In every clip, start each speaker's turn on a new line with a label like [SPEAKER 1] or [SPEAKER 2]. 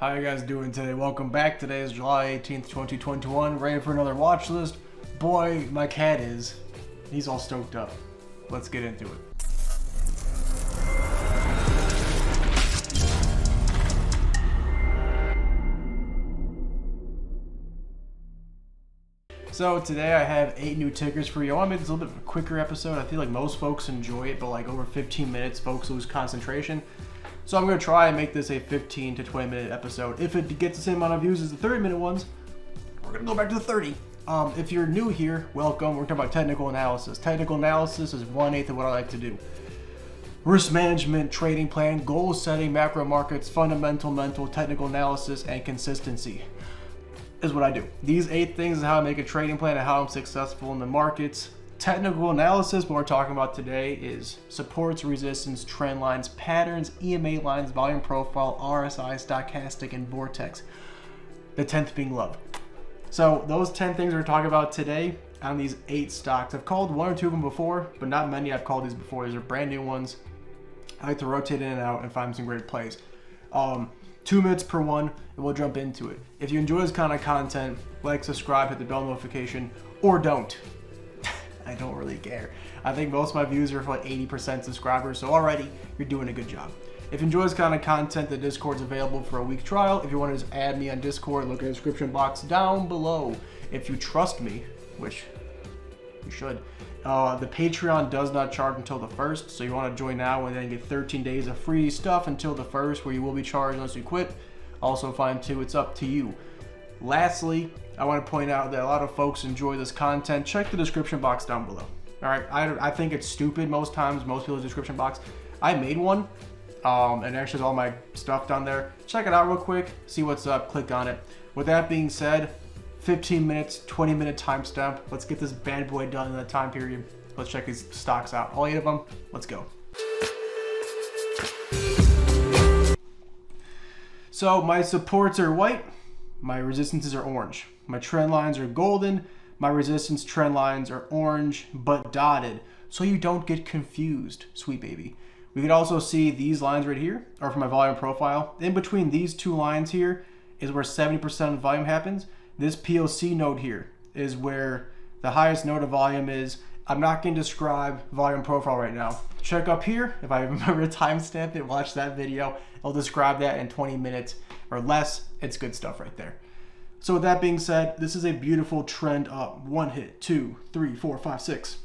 [SPEAKER 1] How you guys doing today? Welcome back. Today is July 18th, 2021. Ready for another watch list? Boy, my cat is. He's all stoked up. Let's get into it. So today I have 8 new tickers for you. I want to make this a little bit of a quicker episode. I feel like most folks enjoy it, but like over 15 minutes, folks lose concentration. So I'm going to try and make this a 15 to 20 minute episode. If it gets the same amount of views as the 30-minute ones, we're going to go back to the 30. If you're new here, welcome. We're talking about technical analysis. Technical analysis is 1/8 of what I like to do. Risk management, trading plan, goal setting, macro markets, fundamental, mental, technical analysis, and consistency is what I do. These 8 things is how I make a trading plan and how I'm successful in the markets. Technical analysis, what we're talking about today, is supports, resistance, trend lines, patterns, EMA lines, volume profile, RSI, stochastic, and vortex. The 10th being love. So those 10 things we're talking about today on these 8 stocks. I've called 1 or 2 of them before, but not many I've called these before. These are brand new ones. I like to rotate in and out and find some great plays. 2 minutes per one, and we'll jump into it. If you enjoy this kind of content, like, subscribe, hit the bell notification, or don't. I don't really care. I think most of my views are for like 80% subscribers, so already you're doing a good job. If you enjoy this kind of content, the Discord's available for a week trial. If you want to just add me on Discord, look at the description box down below. If you trust me, which you should, the Patreon does not charge until the 1st, so you want to join now and then get 13 days of free stuff until the 1st, where you will be charged unless you quit. Also fine too, it's up to you. Lastly, I want to point out that a lot of folks enjoy this content. Check the description box down below. All right, I think it's stupid most times, most people's description box. I made one, and actually has all my stuff down there. Check it out real quick, see what's up, click on it. With that being said, 15 minutes, 20-minute timestamp. Let's get this bad boy done in that time period. Let's check these stocks out. All 8 of them, let's go. So my supports are white, my resistances are orange. My trend lines are golden, my resistance trend lines are orange, but dotted, so you don't get confused, sweet baby. We could also see these lines right here are for my volume profile. In between these 2 lines here is where 70% of the volume happens. This POC node here is where the highest node of volume is. I'm not going to describe volume profile right now. Check up here, if I remember to timestamp it, watch that video. I'll describe that in 20 minutes or less. It's good stuff right there. So with that being said, this is a beautiful trend up. 1 hit, 2, 3, 4, 5, 6.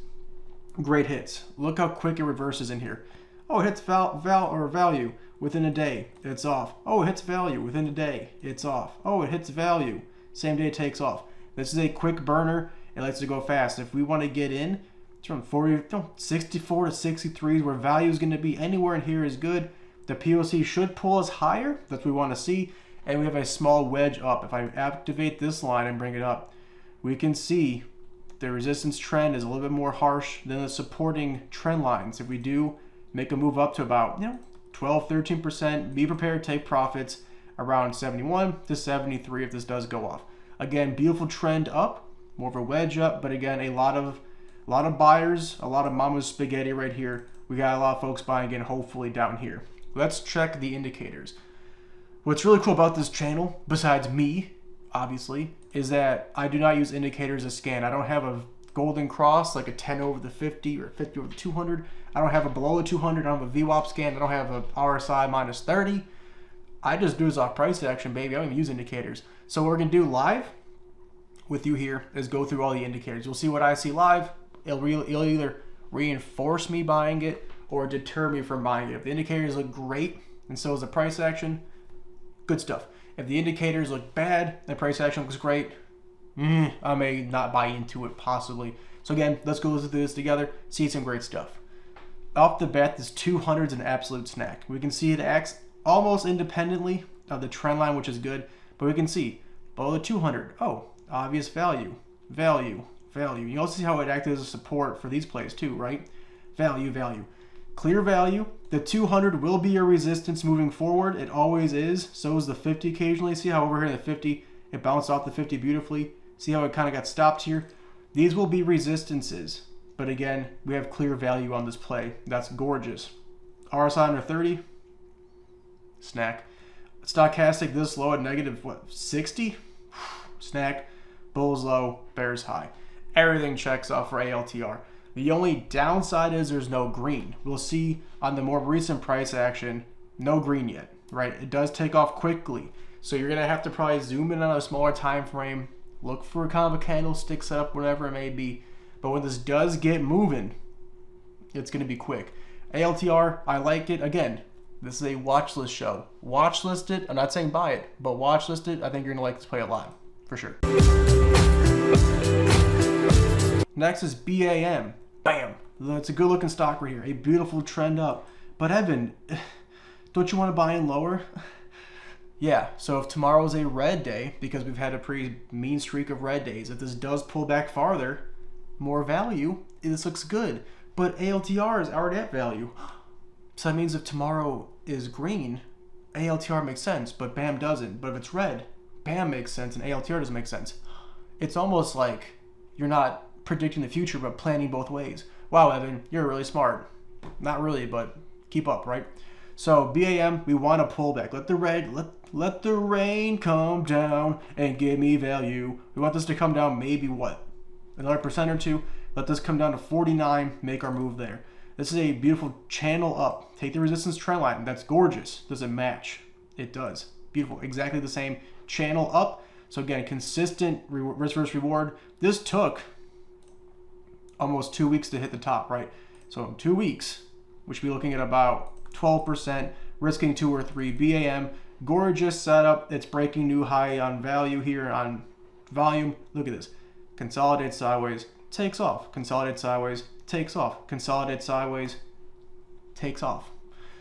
[SPEAKER 1] Great hits. Look how quick it reverses in here. Oh, it hits value within a day. It's off. Oh, it hits value within a day. It's off. Oh, it hits value. Same day it takes off. This is a quick burner. It likes to go fast. If we want to get in, it's from 64 to 63 where value is going to be. Anywhere in here is good. The POC should pull us higher. That's what we want to see. And we have a small wedge up. If I activate this line and bring it up, we can see the resistance trend is a little bit more harsh than the supporting trend lines. If we do make a move up to about 12, 13%, be prepared to take profits around 71 to 73 if this does go off. Again, beautiful trend up, more of a wedge up, but again, a lot of buyers, a lot of mama's spaghetti right here. We got a lot of folks buying in, hopefully down here. Let's check the indicators. What's really cool about this channel, besides me, obviously, is that I do not use indicators as scan. I don't have a golden cross like a 10 over the 50 or 50 over the 200. I don't have a below the 200. I don't have a VWAP scan. I don't have a RSI minus 30. I just do this off price action, baby. I don't even use indicators. So what we're going to do live with you here is go through all the indicators. You'll see what I see live. It'll either reinforce me buying it or deter me from buying it. If the indicators look great and so is the price action, good stuff. If the indicators look bad, the price action looks great, I may not buy into it possibly. So again, let's go through this together, see some great stuff. Off the bat, this 200 is an absolute snack. We can see it acts almost independently of the trend line, which is good, but we can see below the 200, oh, obvious value, value, value. You also see how it acted as a support for these plays too, right? Value, value. Clear value. The 200 will be a resistance moving forward. It always is. So is the 50 occasionally. See how over here in the 50, it bounced off the 50 beautifully. See how it kind of got stopped here? These will be resistances. But again, we have clear value on this play. That's gorgeous. RSI under 30. Snack. Stochastic this low at negative, what, 60? Snack, bulls low, bears high. Everything checks off for ALTR. The only downside is there's no green. We'll see on the more recent price action, no green yet, right? It does take off quickly. So you're gonna have to probably zoom in on a smaller time frame, look for kind of a candlestick setup, whatever it may be. But when this does get moving, it's gonna be quick. ALTR, I like it. Again, this is a watch list show. Watch list it. I'm not saying buy it, but watch list it. I think you're gonna like this play a lot, for sure. Next is BAM. Bam. It's a good looking stock right here. A beautiful trend up. But Evan, don't you want to buy in lower? Yeah, so if tomorrow is a red day, because we've had a pretty mean streak of red days, if this does pull back farther, more value, this looks good. But ALTR is already at value. So that means if tomorrow is green, ALTR makes sense, but BAM doesn't. But if it's red, BAM makes sense and ALTR doesn't make sense. It's almost like you're not predicting the future, but planning both ways. Wow, Evan, you're really smart. Not really, but keep up, right? So BAM, we want a pullback. Let the rain come down and give me value. We want this to come down maybe what? Another percent or two. Let this come down to 49, make our move there. This is a beautiful channel up. Take the resistance trend line. That's gorgeous. Does it match? It does. Beautiful. Exactly the same channel up. So again, consistent risk versus reward. This took almost 2 weeks to hit the top, right? So in 2 weeks, we should be looking at about 12%, risking 2 or 3. BAM, gorgeous setup. It's breaking new high on value here on volume. Look at this. Consolidate sideways, takes off. Consolidate sideways, takes off. Consolidate sideways, takes off.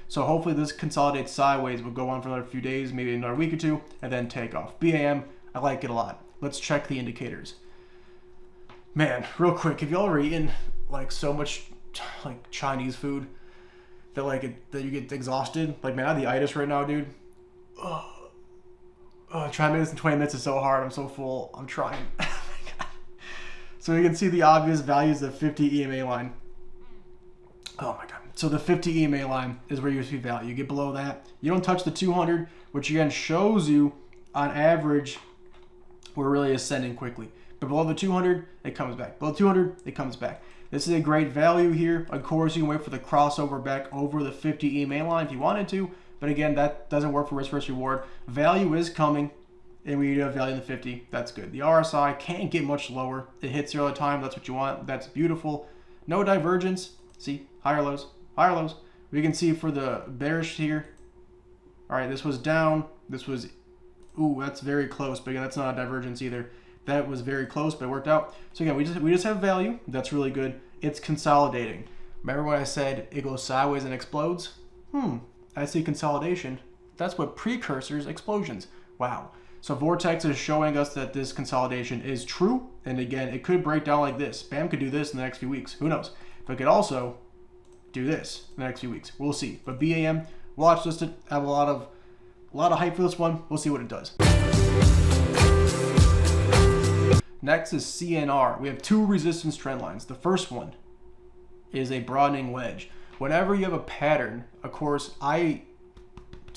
[SPEAKER 1] So hopefully this consolidates sideways will go on for another few days, maybe another week or two, and then take off. BAM, I like it a lot. Let's check the indicators. Man, real quick, have y'all ever eaten like so much like Chinese food that that you get exhausted? Like, man, I have the itis right now, dude. Trying to make this in 20 minutes is so hard. I'm so full. I'm trying. Oh my God. So you can see the obvious values of 50 EMA line. Oh my God. So the 50 EMA line is where you see value. You get below that, you don't touch the 200, which again shows you on average we're really ascending quickly. But below the 200, it comes back. Below 200, it comes back. This is a great value here. Of course, you can wait for the crossover back over the 50 EMA line if you wanted to. But again, that doesn't work for risk versus reward. Value is coming, and we do have value in the 50. That's good. The RSI can't get much lower. It hits here all the time. That's what you want. That's beautiful. No divergence. See, higher lows, higher lows. We can see for the bearish here. All right, this was down. This was, ooh, that's very close. But again, that's not a divergence either. That was very close, but it worked out. So again, we just have value. That's really good. It's consolidating. Remember when I said it goes sideways and explodes? I see consolidation. That's what precursors explosions. Wow. So Vortex is showing us that this consolidation is true. And again, it could break down like this. BAM could do this in the next few weeks. Who knows? But it could also do this in the next few weeks. We'll see. But BAM, watch list it. I have a lot of hype for this one. We'll see what it does. Next is CNR. We have two resistance trend lines. The first one is a broadening wedge. Whenever you have a pattern, of course, I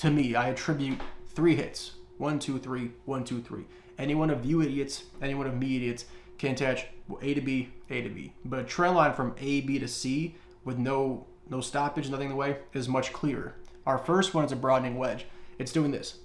[SPEAKER 1] attribute 3 hits. 1, 2, 3, 1, 2, 3. Any one of you idiots, any one of me idiots can attach A to B, A to B. But a trend line from A, B to C with no stoppage, nothing in the way, is much clearer. Our first one is a broadening wedge. It's doing this.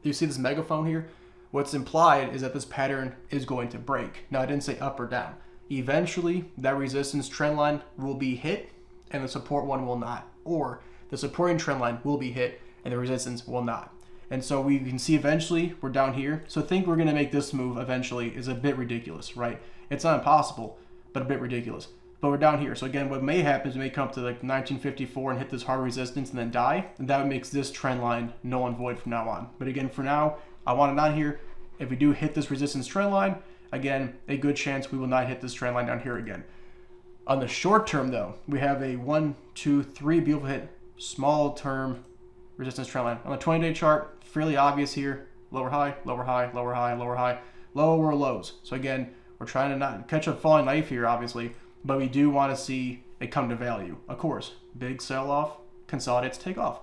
[SPEAKER 1] Do you see this megaphone here? What's implied is that this pattern is going to break. Now, I didn't say up or down. Eventually, that resistance trend line will be hit and the support one will not. Or the supporting trend line will be hit and the resistance will not. And so we can see eventually we're down here. So think we're going to make this move eventually is a bit ridiculous, right? It's not impossible, but a bit ridiculous. But we're down here. So again, what may happen is we may come up to like 1954 and hit this hard resistance and then die. And that makes this trend line null and void from now on. But again, for now, I want it on here. If we do hit this resistance trend line, again, a good chance we will not hit this trend line down here again. On the short term though, we have a 1, 2, 3 beautiful hit, small term resistance trend line. On the 20-day chart, fairly obvious here, lower high, lower high, lower high, lower high, lower lows. So again, we're trying to not catch a falling knife here, obviously, but we do want to see it come to value. Of course, big sell-off, consolidates, take off.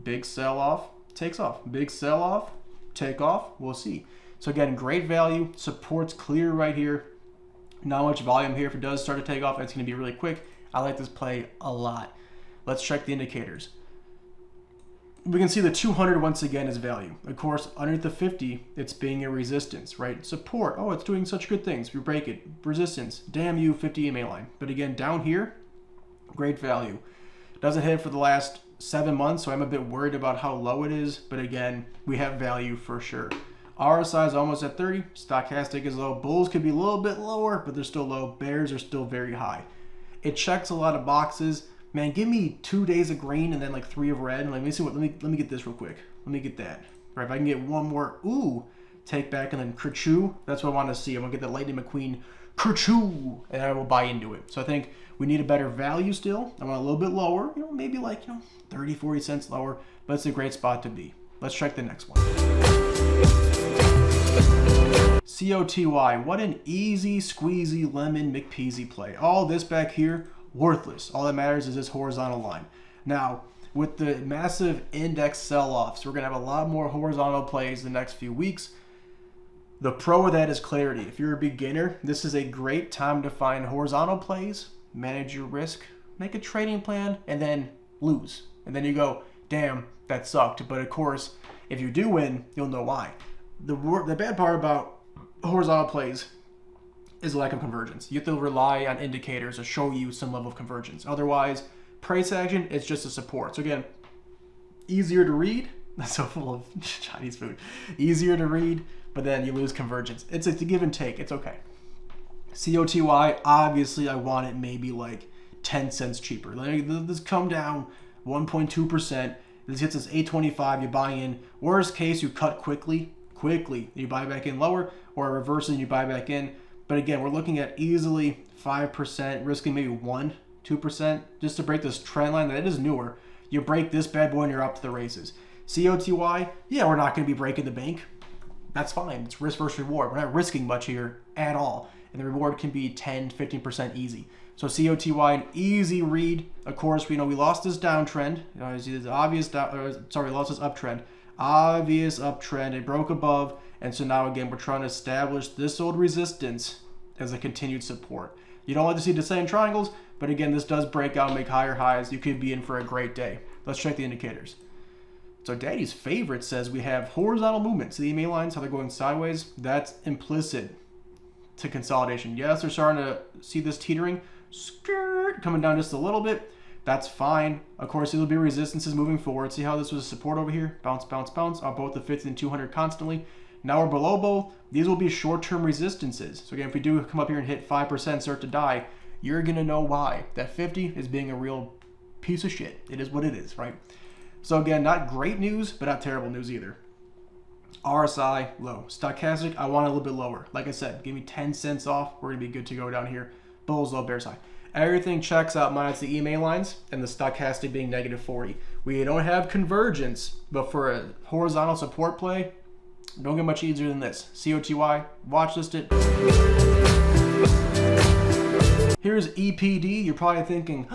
[SPEAKER 1] Big sell-off, takes off. Big sell off, take off, we'll see. So again, great value, support's clear right here. Not much volume here. If it does start to take off, it's going to be really quick. I like this play a lot. Let's check the indicators. We can see the 200 once again is value. Of course, underneath the 50, it's being a resistance, right? Support, oh, it's doing such good things. We break it. Resistance, damn you, 50 EMA line. But again, down here, great value. Doesn't hit for the last 7 months, so I'm a bit worried about how low it is. But again, we have value for sure. RSI is almost at 30. Stochastic is low. Bulls could be a little bit lower, but they're still low. Bears are still very high. It checks a lot of boxes. Man, give me 2 days of green and then like 3 of red. And let me see what. Let me get this real quick. Let me get that. Right, if I can get one more, ooh, take back and then kerchoo. That's what I want to see. I'm gonna get that Lightning McQueen kerchoo, and I will buy into it. So I think we need a better value still. I want a little bit lower. You know, maybe like 30, 40 cents lower. But it's a great spot to be. Let's check the next one. COTY, what an easy squeezy lemon McPeasy play. All this back here, worthless. All that matters is this horizontal line. Now, with the massive index sell-offs, we're going to have a lot more horizontal plays the next few weeks. The pro of that is clarity. If you're a beginner, this is a great time to find horizontal plays, manage your risk, make a trading plan, and then lose. And then you go, damn, that sucked. But of course, if you do win, you'll know why. The bad part about horizontal plays is a lack of convergence. You have to rely on indicators to show you some level of convergence. Otherwise, price action, it's just a support. So again, easier to read. That's so full of Chinese food. Easier to read, but then you lose convergence. It's a give and take. It's okay. COTY, obviously I want it maybe like 10 cents cheaper. Like this come down 1.2%. This hits us 825, you buy in. Worst case, you cut quickly, you buy back in lower, or reverse it and you buy back in. But again, we're looking at easily 5%, risking maybe 1-2% just to break this trend line that is newer. You break this bad boy and you're up to the races. COTY, yeah, we're not going to be breaking the bank. That's fine. It's risk versus reward. We're not risking much here at all. And the reward can be 10-15% easy. So COTY, an easy read. Of course, we lost this downtrend. It's obvious. We lost this uptrend. Obvious uptrend. It broke above. And so now, again, we're trying to establish this old resistance as a continued support. You don't like to see the same triangles, but again, this does break out and make higher highs. You could be in for a great day. Let's check the indicators. So Daddy's favorite says we have horizontal movement. See the EMA lines, how they're going sideways? That's implicit to consolidation. Yes, they're starting to see this teetering. Skirt, coming down just a little bit. That's fine. Of course, it'll be resistances moving forward. See how this was a support over here? Bounce, bounce, bounce on both the 50 and 200 constantly. Now we're below both. These will be short-term resistances. So again, if we do come up here and hit 5%, start to die, you're going to know why. That 50 is being a real piece of shit. It is what it is, right? So again, not great news, but not terrible news either. RSI, low. Stochastic, I want a little bit lower. Like I said, give me 10 cents off. We're going to be good to go down here. Bulls low, bears high. Everything checks out minus the EMA lines and the stochastic being negative 40. We don't have convergence, but for a horizontal support play, don't get much easier than this. COTY, watch list it. Here's EPD. You're probably thinking,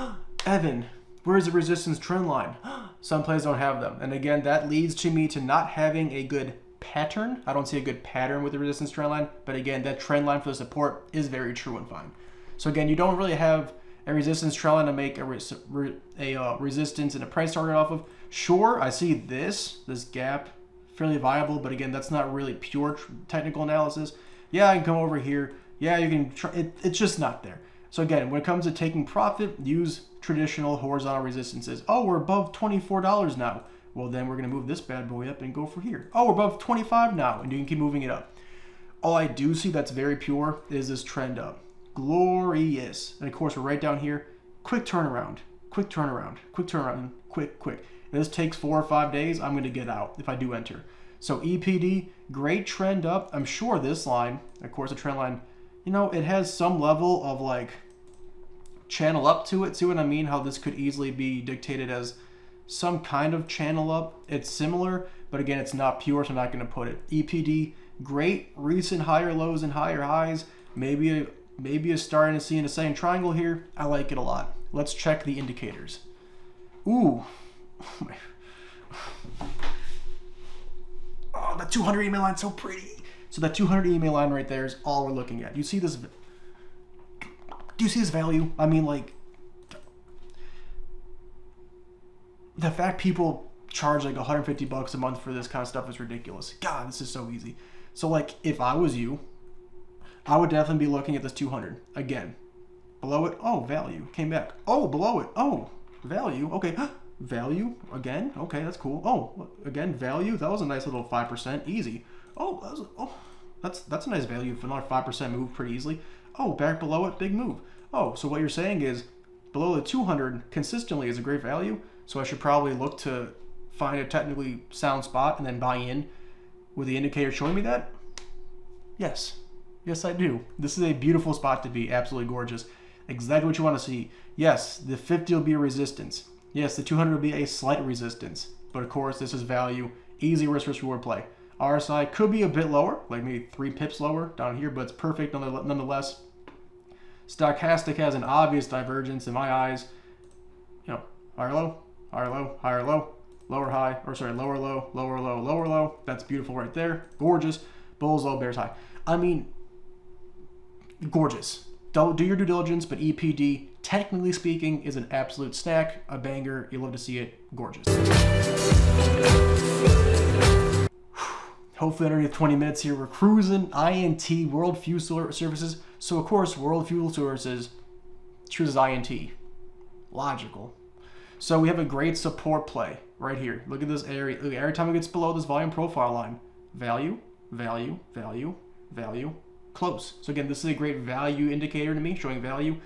[SPEAKER 1] Evan, where's the resistance trend line? Some plays don't have them. And again, that leads to me to not having a good pattern. I don't see a good pattern with the resistance trend line. But again, that trend line for the support is very true and fine. So again, you don't really have a resistance trend line to make a resistance and a price target off of. Sure, I see this gap fairly viable, but again, that's not really pure technical analysis. Yeah, I can come over here. Yeah, you can try. It's just not there. So again, when it comes to taking profit, use traditional horizontal resistances. Oh, we're above $24 now. Well, then we're going to move this bad boy up and go for here. Oh, we're above 25 now, and you can keep moving it up. All I do see that's very pure is this trend up. Glorious. And of course, we're right down here. Quick turnaround, quick turnaround, quick turnaround, quick. And this takes 4 or 5 days. I'm going to get out if I do enter. So EPD, great trend up. I'm sure this line, of course, the trend line, it has some level of like channel up to it. See what I mean? How this could easily be dictated as some kind of channel up. It's similar, but again, it's not pure, so I'm not going to put it. EPD, great recent higher lows and higher highs. Maybe you're starting to see in the same triangle here. I like it a lot. Let's check the indicators. Ooh. that 200 EMA line is so pretty. So that 200 EMA line right there is all we're looking at. Do you see this? Do you see this value? I mean, like, the fact people charge like $150 a month for this kind of stuff is ridiculous. God, this is so easy. So like, if I was you, I would definitely be looking at this 200 again. Below it, oh, value came back. Oh, below it, oh, value. Okay, value again. Okay, that's cool. Oh, again, value. That was a nice little 5%, easy. Oh, that's a nice value for another 5% move pretty easily. Oh, back below it, big move. Oh, so what you're saying is below the 200 consistently is a great value. So I should probably look to find a technically sound spot and then buy in with the indicator showing me that? Yes. Yes, I do. This is a beautiful spot to be. Absolutely gorgeous. Exactly what you want to see. Yes, the 50 will be a resistance. Yes, the 200 will be a slight resistance. But of course, this is value. Easy risk reward play. RSI could be a bit lower, like maybe 3 pips lower down here, but it's perfect nonetheless. Stochastic has an obvious divergence in my eyes. You know, higher low, higher low, higher low, lower high, or sorry, lower low, lower low, lower low. That's beautiful right there. Gorgeous. Bulls low, bears high. I mean, gorgeous. Don't do your due diligence, but EPD, technically speaking, is an absolute snack, a banger. You love to see it. Gorgeous. Hopefully underneath 20 minutes here, we're cruising. INT, World Fuel Services. So of course, World Fuel Services chooses INT. Logical. So we have a great support play right here. Look at this area. Look, every time it gets below this volume profile line, value, value, value, value, close. So again, this is a great value indicator to me, showing value.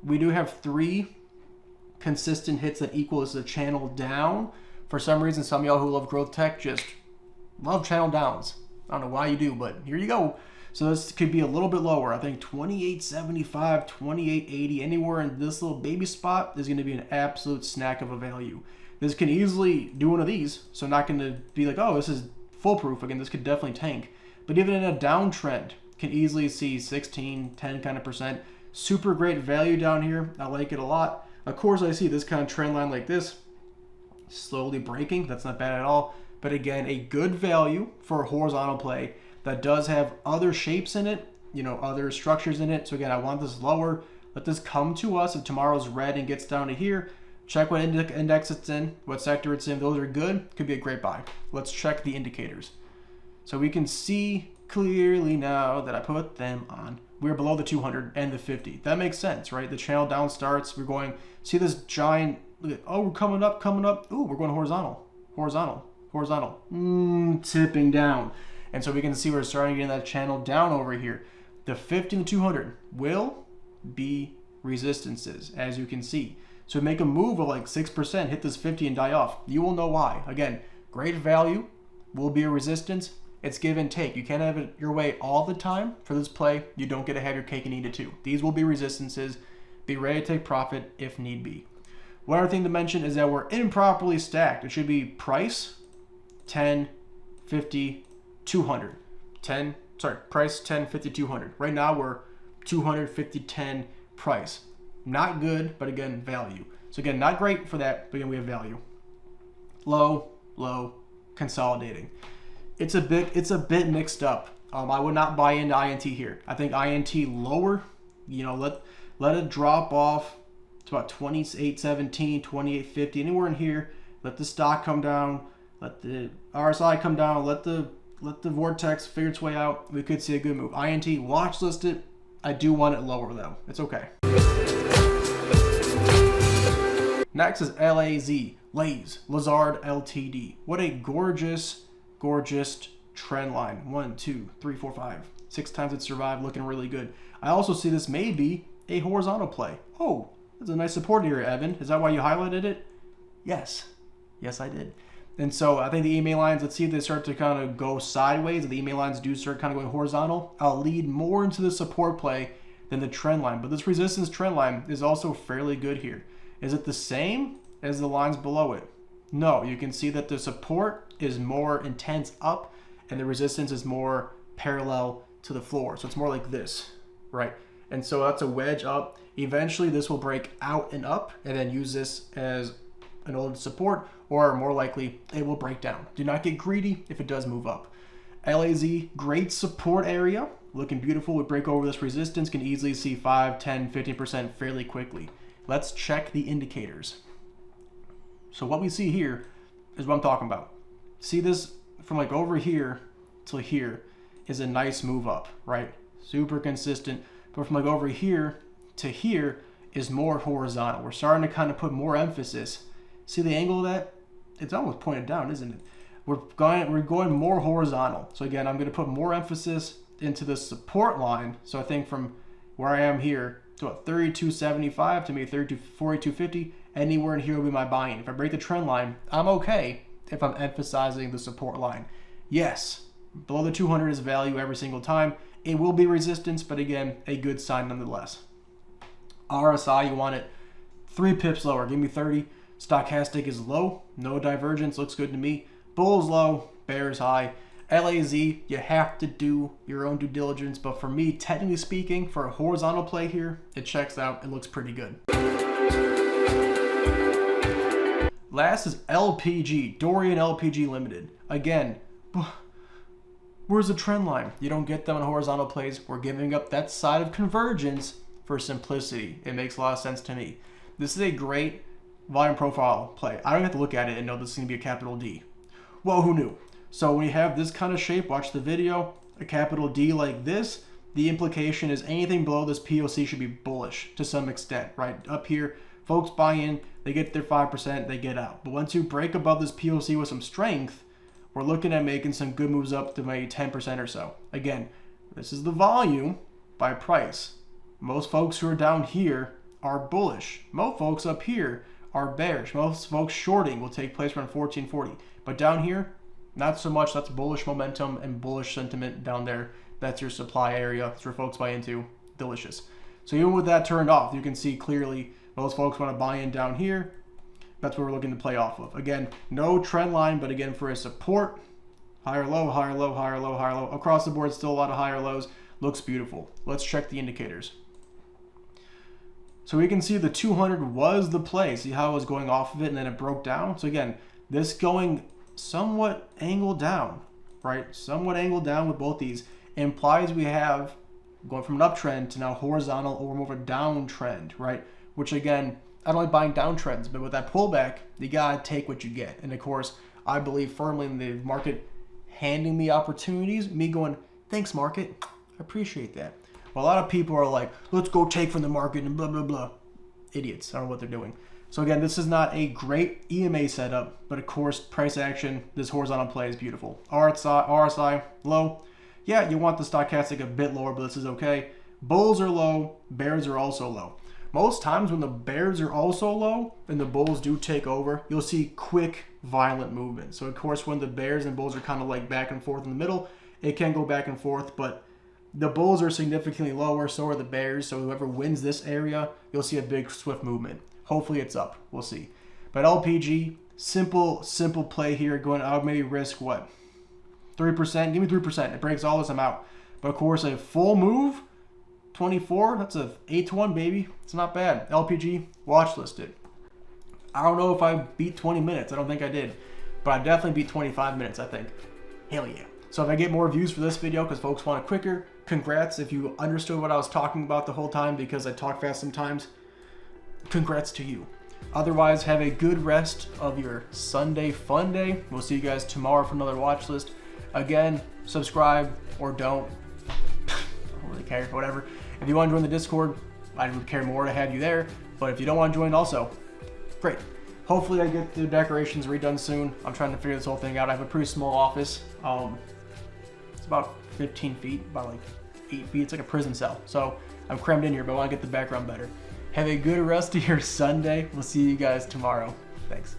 [SPEAKER 1] We do have 3 consistent hits that equals the channel down. For some reason, some of y'all who love growth tech just love channel downs. I don't know why you do, but here you go. So this could be a little bit lower. I think 28.75, 28.80, anywhere in this little baby spot is going to be an absolute snack of a value. This can easily do one of these, so not going to be like, oh, this is foolproof. Again, this could definitely tank. But even in a downtrend, can easily see 16, 10 kind of percent. Super great value down here. I like it a lot. Of course, I see this kind of trend line like this, slowly breaking. That's not bad at all. But again, a good value for a horizontal play that does have other shapes in it, you know, other structures in it. So again, I want this lower. Let this come to us. If tomorrow's red and gets down to here, check what index it's in, what sector it's in. Those are good. Could be a great buy. Let's check the indicators. So we can see clearly now that I put them on. We're below the 200 and the 50. That makes sense, right? The channel down starts. We're going, see this giant, look at, oh, we're coming up, coming up. Ooh, we're going horizontal, horizontal, horizontal. Tipping down. And so we can see we're starting to get that channel down over here. The 50 and the 200 will be resistances, as you can see. So make a move of like 6%, hit this 50 and die off. You will know why. Again, great value will be a resistance. It's give and take. You can't have it your way all the time. For this play, you don't get to have your cake and eat it too. These will be resistances. Be ready to take profit if need be. One other thing to mention is that we're improperly stacked. It should be price 10, 50, 200. 10, sorry, price 10, 50, 200. Right now we're 250, 10 price. Not good, but again, value. So again, not great for that, but again, we have value. Low, low, consolidating. It's a bit mixed up. I would not buy into INT here. I think INT lower, you know, let it drop off to about 28.17, 28.50, anywhere in here. Let the stock come down, let the RSI come down, let the vortex figure its way out. We could see a good move. INT, watch list it. I do want it lower though. It's okay. Next is LAZ, Lazard Ltd. What a gorgeous trend line. 1, 2, 3, 4, 5. 6 times it survived, looking really good. I also see this may be a horizontal play. Oh, that's a nice support here, Evan. Is that why you highlighted it? Yes. Yes, I did. And so I think the EMA lines, let's see if they start to kind of go sideways. If the EMA lines do start kind of going horizontal, I'll lead more into the support play than the trend line. But this resistance trend line is also fairly good here. Is it the same as the lines below it? No, you can see that the support is more intense up and the resistance is more parallel to the floor. So it's more like this, right? And so that's a wedge up. Eventually this will break out and up and then use this as an old support, or more likely it will break down. Do not get greedy if it does move up. LAZ, great support area, looking beautiful. We break over this resistance, can easily see 5, 10, 15% fairly quickly. Let's check the indicators. So what we see here is what I'm talking about. See this from like over here to here is a nice move up, right? Super consistent. But from like over here to here is more horizontal. We're starting to kind of put more emphasis. See the angle of that? It's almost pointed down, isn't it? We're going more horizontal. So again, I'm going to put more emphasis into the support line. So I think from where I am here to what, 32.75 to maybe 42.50, anywhere in here will be my buy-in. If I break the trend line, I'm okay if I'm emphasizing the support line. Yes, below the 200 is value every single time. It will be resistance, but again, a good sign nonetheless. RSI, you want it 3 pips lower. Give me 30. Stochastic is low. No divergence. Looks good to me. Bulls low. Bears high. LAZ, you have to do your own due diligence. But for me, technically speaking, for a horizontal play here, it checks out. It looks pretty good. Last is LPG. Dorian LPG Limited. Again, where's the trend line? You don't get them on horizontal plays. We're giving up that side of convergence for simplicity. It makes a lot of sense to me. This is a great volume profile play. I don't have to look at it and know this is going to be a capital D. Well, who knew? So when you have this kind of shape, watch the video, a capital D like this, the implication is anything below this POC should be bullish to some extent, right? Up here, folks buy in, they get their 5%, they get out. But once you break above this POC with some strength, we're looking at making some good moves up to maybe 10% or so. Again, this is the volume by price. Most folks who are down here are bullish. Most folks up here are bearish. Most folks shorting will take place around 1440. But down here, not so much. That's bullish momentum and bullish sentiment down there. That's your supply area. That's where folks buy into. Delicious. So even with that turned off, you can see clearly most folks want to buy in down here. That's what we're looking to play off of. Again, no trend line, but again, for a support, higher low, higher low, higher low, higher low. Across the board, still a lot of higher lows. Looks beautiful. Let's check the indicators. So we can see the 200 was the play. See how it was going off of it and then it broke down? So again, this going somewhat angled down, right? Somewhat angled down with both these implies we have going from an uptrend to now horizontal or more of a downtrend, right? Which again, I don't like buying downtrends, but with that pullback, you gotta take what you get. And of course, I believe firmly in the market handing me opportunities, me going, thanks market, I appreciate that. Well, a lot of people are like, let's go take from the market and blah, blah, blah. Idiots, I don't know what they're doing. So again, this is not a great EMA setup, but of course, price action, this horizontal play is beautiful. RSI low. Yeah, you want the stochastic a bit lower, but this is okay. Bulls are low, bears are also low. Most times when the bears are also low and the bulls do take over, you'll see quick, violent movement. So of course, when the bears and bulls are kind of like back and forth in the middle, it can go back and forth, but the bulls are significantly lower, so are the bears. So whoever wins this area, you'll see a big swift movement. Hopefully it's up. We'll see. But LPG, simple play here. Going, I would maybe risk what? 3%? Give me 3%. It breaks all this amount. But of course, a full move, 24, that's a 8-1, baby. It's not bad. LPG, watch listed. I don't know if I beat 20 minutes. I don't think I did. But I definitely beat 25 minutes, I think. Hell yeah. So if I get more views for this video because folks want it quicker, congrats. If you understood what I was talking about the whole time because I talk fast sometimes, congrats to you. Otherwise, have a good rest of your Sunday fun day. We'll see you guys tomorrow for another watch list. Again, subscribe or don't. I don't really care, whatever. If you want to join the Discord, I would care more to have you there. But if you don't want to join also, great. Hopefully I get the decorations redone soon. I'm trying to figure this whole thing out. I have a pretty small office. It's about 15 feet by like 8 feet. It's like a prison cell. So I'm crammed in here, but I want to get the background better. Have a good rest of your Sunday. We'll see you guys tomorrow. Thanks.